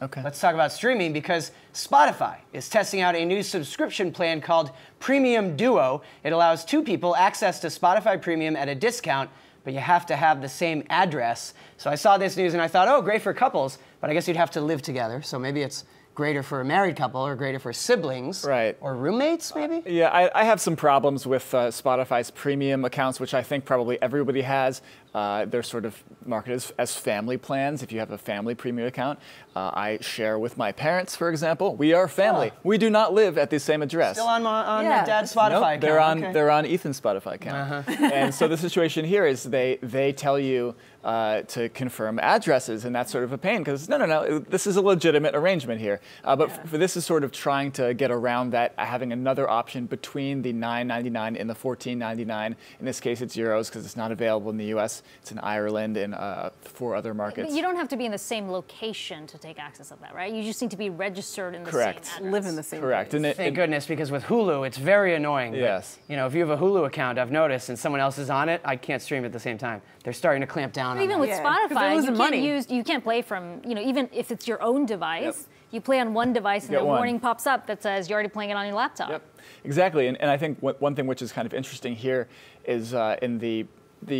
Okay. Let's talk about streaming because Spotify is testing out a new subscription plan called Premium Duo. It allows two people access to Spotify Premium at a discount, but you have to have the same address. So I saw this news and I thought, oh, great for couples, but I guess you'd have to live together. So maybe it's greater for a married couple or greater for siblings. Right. Or roommates, maybe? Yeah, I have some problems with Spotify's premium accounts, which I think probably everybody has. They're sort of marketed as family plans. If you have a family premium account, I share with my parents, for example. We are family. Oh. We do not live at the same address. Still on Dad's Spotify account. They're on Ethan's Spotify account. And so the situation here is they tell you to confirm addresses, and that's sort of a pain because no, this is a legitimate arrangement here. But for this is sort of trying to get around that, having another option between the $9.99 and the $14.99. In this case, it's euros because it's not available in the U.S. It's in Ireland and 4 other markets. But you don't have to be in the same location to take access of that, right? You just need to be registered in the Correct. same address. Live in the same Correct. place. Thank goodness, because with Hulu, it's very annoying. Yes. But, if you have a Hulu account, I've noticed, and someone else is on it, I can't stream at the same time. They're starting to clamp down on Even that. with Spotify, you can't play from, even if it's your own device, you play on one device and a warning pops up that says you're already playing it on your laptop. Yep, exactly. And I think one thing which is kind of interesting here is in the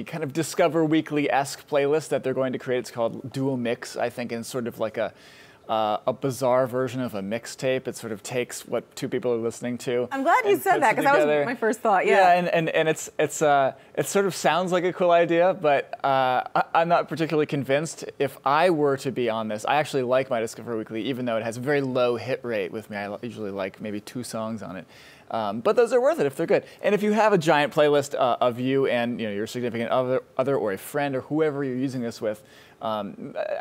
kind of Discover Weekly-esque playlist that they're going to create. It's called Dual Mix, I think, and sort of like a bizarre version of a mixtape. It sort of takes what two people are listening to. I'm glad you said that because that was my first thought. Yeah, and it sort of sounds like a cool idea, but I'm not particularly convinced. If I were to be on this, I actually like my Discover Weekly, even though it has a very low hit rate with me. I usually like maybe 2 songs on it. But those are worth it if they're good. And if you have a giant playlist of you and your significant other or a friend or whoever you're using this with,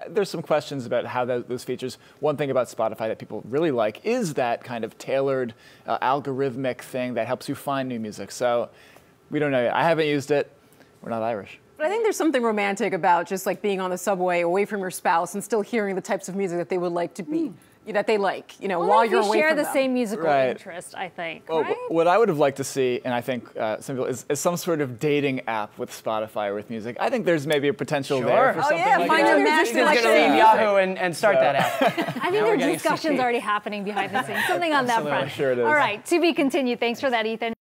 there's some questions about how those features. One thing about Spotify that people really like is that kind of tailored algorithmic thing that helps you find new music. So we don't know yet. I haven't used it. We're not Irish. But I think there's something romantic about just like being on the subway away from your spouse and still hearing the types of music that they would like to be. That they like, while you're away from them. You share the same musical interest, I think, right? What I would have liked to see, and I think some people, is some sort of dating app with Spotify or with music. I think there's maybe a potential there for something like that. Find your match. He's going to leave Yahoo and start that app. I think there are discussions already happening behind the scenes. Something on that front. Sure it is. All right, to be continued. Thanks for that, Ethan.